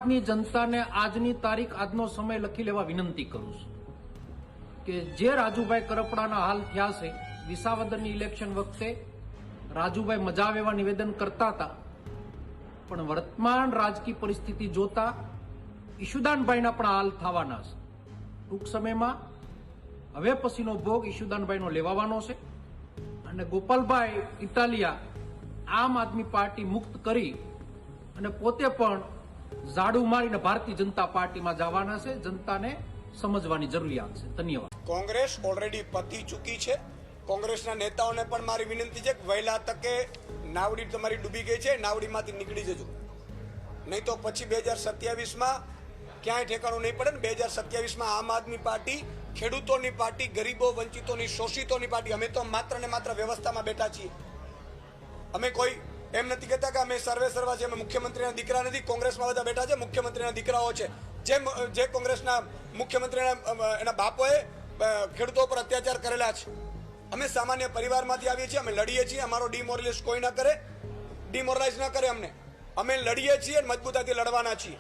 ની જનતાને આજની તારીખ આજનો સમય લખી લેવા વિનંતી કરું છું કે જે રાજુભાઈ કરપડાના હાલ થયા છે વિસાવદરની ઇલેક્શન વખતે રાજુભાઈ મજા આવે એવા નિવેદન કરતા હતા, પણ વર્તમાન રાજકીય પરિસ્થિતિ જોતા ઈશુદાનભાઈના પણ હાલ થવાના છે. ટૂંક સમયમાં હવે પછીનો ભોગ ઈશુદાનભાઈનો લેવાનો છે અને ગોપાલભાઈ ઇટાલિયા આમ આદમી પાર્ટી મુક્ત કરી અને પોતે પણ ઝાડુ મારીને ભારતીય જનતા પાર્ટીમાં જવાના છે. જનતાને સમજવાની જરૂરિયાત છે. ધન્યવાદ. કોંગ્રેસ ઓલરેડી પતી ચૂકી છે. કોંગ્રેસના નેતાઓને પણ મારી વિનંતી છે કે વહેલા તકે નાવડી તમારી ડૂબી ગઈ છે, નાવડીમાંથી નીકળી જજો, નહીં તો પછી 2027માં ક્યાંય ઠેકાણું નહીં પડે ને. 2027માં આમ આદમી પાર્ટી ખેડૂતોની પાર્ટી, ગરીબો, વંચિતોની, શોષિતોની પાર્ટી. અમે તો માત્ર ને માત્ર વ્યવસ્થામાં બેઠા છીએ. અમે કોઈ એમ નથી કહેતા કે અમે સર્વે સર્વા છે, અમે મુખ્યમંત્રીના દીકરા નથી. કોંગ્રેસમાં બધા બેઠા છે, મુખ્યમંત્રીના દીકરાઓ છે. જે કોંગ્રેસના મુખ્યમંત્રીના એના બાપોએ ખેડૂતો પર અત્યાચાર કરેલા છે. અમે સામાન્ય પરિવારમાંથી આવીએ છીએ, અમે લડીએ છીએ. અમારો ડિમોરલાઇઝ કોઈ ના કરે, ડિમોરલાઇઝ ના કરે અમને. અમે લડીએ છીએ, મજબૂતાઈથી લડવાના છીએ.